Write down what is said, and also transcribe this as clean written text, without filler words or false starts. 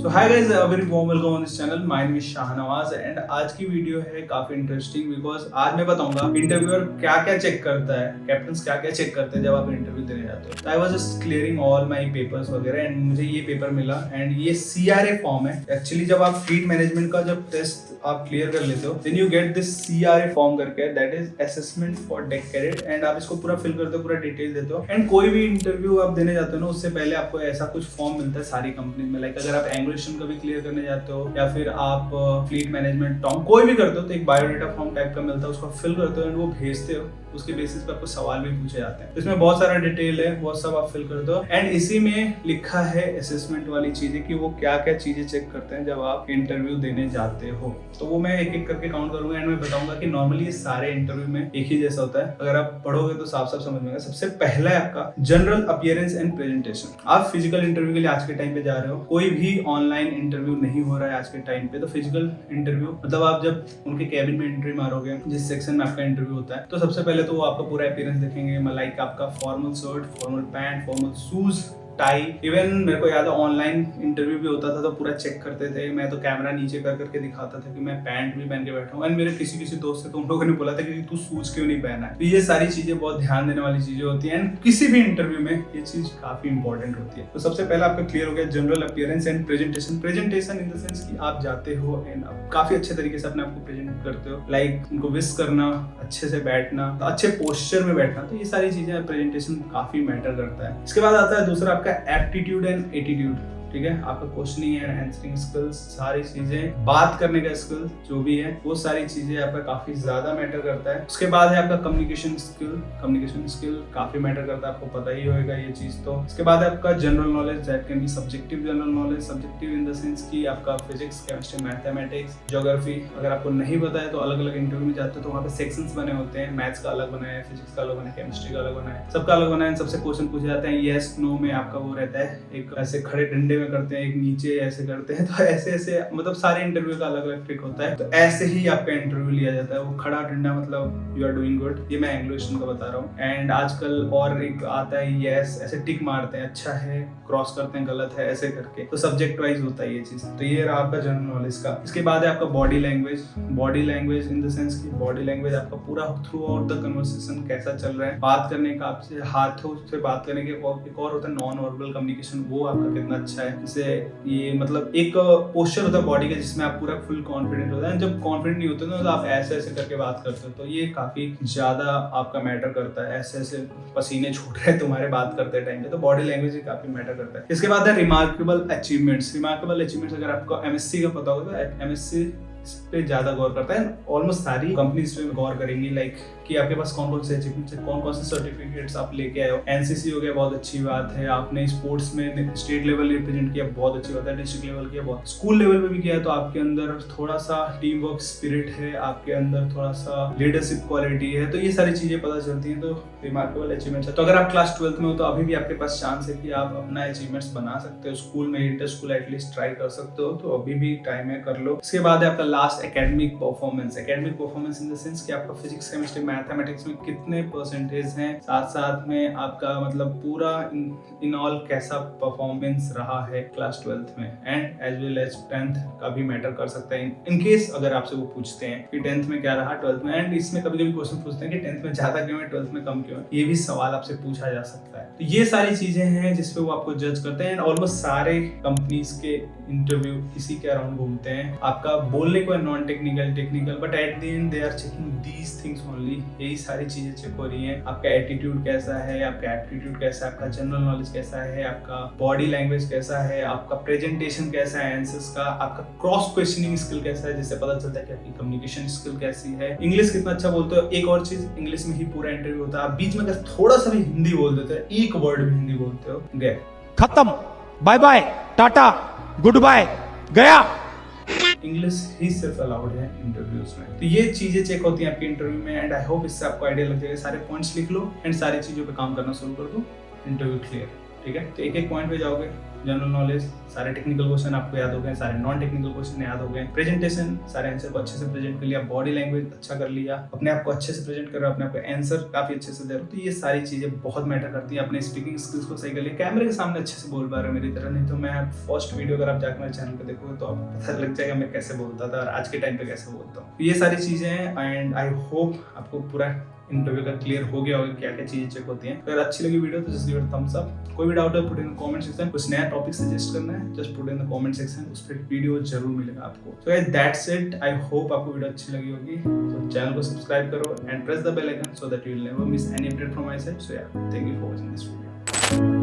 So hi guys, very warm welcome on this channel. My name is Shahnawaz and आज की video है काफी interesting because आज मैं बताऊंगा इंटरव्यूअर क्या क्या चेक करता है, कैप्टन्स क्या क्या चेक करते हैं जब आप इंटरव्यू देने जाते हो। I was just clearing all my papers वगैरह एंड मुझे ये पेपर मिला एंड ये CRA फॉर्म है। एक्चुअली जब आप फ्लीट मैनेजमेंट का जब टेस्ट आप क्लियर कर लेते हो then you get this CRA form करके, that is assessment for deck cadet and आप इसको पूरा फिल करते हो, पूरा डिटेल देते हो। एंड कोई भी इंटरव्यू आप देने जाते हो ना, उससे पहले आपको ऐसा कुछ फॉर्म मिलता है सारी कंपनी में। लाइक अगर आप एंग्लिशन का भी क्लियर करने जाते हो या फिर आप फ्लीट मैनेजमेंट टॉम कोई भी करते हो तो एक बायोडेटा फॉर्म टाइप का मिलता है, उसको फिल करते हो एंड वो भेजते हो। उसके बेसिस पे आपको सवाल भी पूछे जाते हैं, इसमें बहुत सारा डिटेल है, वो सब आप फिल कर दो। एंड इसी में लिखा है असेसमेंट वाली चीजें कि वो क्या क्या चीजें चेक करते हैं जब आप इंटरव्यू देने जाते हो। तो वो मैं एक एक करके काउंट करूंगा एंड मैं बताऊंगा कि नॉर्मली ये सारे इंटरव्यू में एक ही जैसा होता है। अगर आप पढ़ोगे तो साफ साफ समझ में आएगा। सबसे पहला है आपका जनरल अपीयरेंस एंड प्रेजेंटेशन। आप फिजिकल इंटरव्यू के लिए आज के टाइम पे जा रहे हो, कोई भी ऑनलाइन इंटरव्यू नहीं हो रहा है आज के टाइम पे। तो फिजिकल इंटरव्यू मतलब आप जब उनके कैबिन में एंट्री मारोगे, जिस सेक्शन में आपका इंटरव्यू होता है, तो सबसे पहले तो वो आपका पूरा अपीयरेंस देखेंगे। लाइक आपका formal shirt, formal pant, formal shoes, tie. Even मेरे को याद है ऑनलाइन इंटरव्यू भी होता था तो पूरा चेक करते थे। मैं तो कैमरा नीचे कर करके दिखाता था कि मैं पैंट भी पहन के बैठा हूँ। एंड मेरे किसी दोस्त से तो उन लोगों ने बोला था कि तू शूज क्यों नहीं पहना है। तो ये सारी चीजें बहुत ध्यान देने वाली चीजें होती हैं एंड किसी भी इंटरव्यू में ये चीज काफी इंपॉर्टेंट होती है। तो सबसे पहले आपका क्लियर हो गया general appearance and presentation. Presentation in the sense कि आप जाते हो एंड आप काफी अच्छे तरीके से अपने आपको प्रेजेंट करते हो। लाइक उनको विश करना, अच्छे से बैठना, अच्छे पोस्चर में बैठना। तो ये सारी चीजें प्रेजेंटेशन काफी मैटर करता है। इसके बाद आता है दूसरा आपका एप्टीट्यूड एंड एटीट्यूड। ठीक है, आपका क्वेश्चनिंग एंड आंसरिंग स्किल्स, सारी चीजें, बात करने का स्किल जो भी है, वो सारी चीजें आपका काफी ज्यादा मैटर करता है। उसके बाद है आपका कम्युनिकेशन स्किल। कम्युनिकेशन स्किल काफी मैटर करता है, आपको पता ही होगा ये चीज। तो इसके बाद है आपका general knowledge, that can be subjective general knowledge. Subjective in the sense कि आपका फिजिक्स, केमिस्ट्री, मैथमेटिक्स, ज्योग्राफी। अगर आपको नहीं पता है तो अलग अलग इंटरव्यू में जाते हो तो वहाँ पे सेक्शंस बने होते हैं। मैथ्स का अलग बना है, फिजिक्स का अलग बना है, केमिस्ट्री का अलग बना है, सबका अलग बना है। सबसे क्वेश्चन पूछे जाते हैं येस नो में। आपका वो रहता है एक ऐसे खड़े डंडे करते हैं, एक नीचे ऐसे करते हैं। तो ऐसे ऐसे मतलब सारे इंटरव्यू का अलग अलग ट्रिक होता है। तो ऐसे ही आपका इंटरव्यू लिया जाता है। वो खड़ा डंडा मतलब यू आर डूइंग गुड, ये मैं एंग्लिश का बता रहा हूँ। एंड आजकल और एक आता है यस, ऐसे टिक मारते हैं, अच्छा है, क्रॉस करते हैं, गलत है, ऐसे करके। तो सब्जेक्ट वाइज होता है ये चीज। तो ये रहा आपका जनरल नॉलेज का। इसके बाद है आपका body language. Body language in the sense की बॉडी लैंग्वेज आपका पूरा थ्रू आउट द कन्वर्सेशन कैसा चल रहा है, बात करने का, आपसे हाथों से बात करने के एक और होता है नॉन वर्बल कम्युनिकेशन, वो आपका कितना अच्छा है। जैसे ये मतलब एक पोस्चर होता है बॉडी का जिसमें आप पूरा फुल कॉन्फिडेंट होता है। जब कॉन्फिडेंट नहीं होते ना तो आप ऐसे ऐसे करके बात करते हो, तो ये काफी ज्यादा आपका मैटर करता है। ऐसे ऐसे पसीने छूट रहे हैं तुम्हारे बात करते टाइम पे, तो बॉडी लैंग्वेज काफी मैटर करता है। इसके बाद है रिमार्केबल अचीवमेंट्स। रिमार्केबल अचीवमेंट्स अगर आपको MSc का पता होगा तो MSc पे ज्यादा गौर करता है। ऑलमोस्ट सारी कंपनीज पे गौर करेंगी, लाइक कि आपके पास कौन कौन से अचीवमेंट्स है, कौन कौन से सर्टिफिकेट्स आप लेके आए हो। NCC हो गया, बहुत अच्छी बात है। आपने स्पोर्ट्स में स्टेट लेवल रिप्रेजेंट किया, बहुत अच्छी बात है। डिस्ट्रिक्ट लेवल किया, बहुत। स्कूल लेवल पे भी किया तो आपके अंदर थोड़ा सा टीम वर्क स्पिरिट है, आपके अंदर थोड़ा सा लीडरशिप क्वालिटी है। तो ये सारी चीजें पता चलती हैं। तो रिमार्केबल अचीवमेंट्स है। तो अगर आप क्लास 12th में हो तो अभी भी आपके पास चांस है कि आप अपना अचीवमेंट्स बना सकते हो। स्कूल में इंटर स्कूल एटलीस्ट ट्राई कर सकते हो, तो अभी भी टाइम है, कर लो। इसके बाद है आपका last academic performance. Academic performance in the sense कि आपका फिजिक्स, केमिस्ट्री, मैथमेटिक्स में कितने परसेंटेज हैं, साथ साथ में आपका मतलब पूरा इन ऑल कैसा परफॉर्मेंस रहा है क्लास 12th में। And as well as 10th का भी मैटर कर सकता है इन केस अगर आपसे वो पूछते हैं कि 10th में क्या रहा, 12th में। एंड इसमें कभी कभी क्वेश्चन पूछते हैं कि 10th में ज्यादा क्यों है, 12th में कम क्यों है। ये भी सवाल आपसे पूछा जा सकता है। तो ये सारी चीजें हैं जिसपे वो आपको जज करते हैं। एंड ऑलमोस्ट सारे कंपनीज के इंटरव्यू इसी के अराउंड घूमते हैं। आपका बोलने को non technical, technical, but at the end they are checking these things only. यही सारी चीजें चेक हो रही हैं। आपका एटीट्यूड कैसा है, आपका एप्टीट्यूड कैसा है, आपका जनरल नॉलेज कैसा है, आपका बॉडी लैंग्वेज कैसा है, आपका प्रेजेंटेशन कैसा है आंसर्स का, आपका क्रॉस क्वेश्चनिंग स्किल कैसा है, जिससे पता चलता है कि आपकी कम्युनिकेशन स्किल कैसी है, इंग्लिश कितना अच्छा बोलते हो। एक और चीज, इंग्लिश में ही पूरा इंटरव्यू होता है। आप बीच में अगर थोड़ा सा भी हिंदी बोल देते हैं, एक वर्ड भी हिंदी बोलते हो, गए, खत्म, bye bye, tata, goodbye, गया। इंग्लिश ही सिर्फ अलाउड है इंटरव्यूज में। तो ये चीजें चेक होती हैं आपके इंटरव्यू में। एंड आई होप इससे आपको आइडिया लग जाएगा। सारे पॉइंट्स लिख लो एंड सारी चीजों पे काम करना शुरू कर दो, इंटरव्यू क्लियर। ठीक है, तो एक एक पॉइंट पे जाओगे, जनरल नॉलेज, सारे टेक्निकल क्वेश्चन आपको याद हो गए, सारे नॉन टेक्निकल क्वेश्चन याद हो गए, प्रेजेंटेशन, सारे आंसर को अच्छे से प्रेजेंट कर लिया, बॉडी लैंग्वेज अच्छा कर लिया, अपने आप को अच्छे से प्रेजेंट कर रहे हो, अपने आप को आंसर काफी अच्छे से दे रहे हो, तो ये सारी चीजें बहुत मैटर करती है। अपने स्पीकिंग स्किल्स को सही कर लिया, कैमरे के सामने अच्छे से बोल पा रहे हो मेरी तरह। नहीं तो मैं फर्स्ट वीडियो अगर आप जाकर मेरे चैनल पे देखोगे तो आपको पता लग जाएगा मैं कैसे बोलता था और आज के टाइम पे कैसे बोलता हूँ। ये सारी चीजें हैं एंड आई होप आपको पूरा इंटरव्यू का क्लियर हो गया होगा क्या क्या चीजें चेक होती हैं। अगर अच्छी लगी वीडियो तो just give it thumbs up. कोई भी डाउट है पुट इन कमेंट सेक्शन, कुछ नया टॉपिक सजेस्ट करना है just put in the comment section, उस पर वीडियो जरूर मिलेगा आपको। So guys that's it, I hope आपको वीडियो अच्छी लगी होगी। तो चैनल को सब्सक्राइब करो and press the bell icon so that you will never miss any update from my side. So yeah, thank you for watching this video.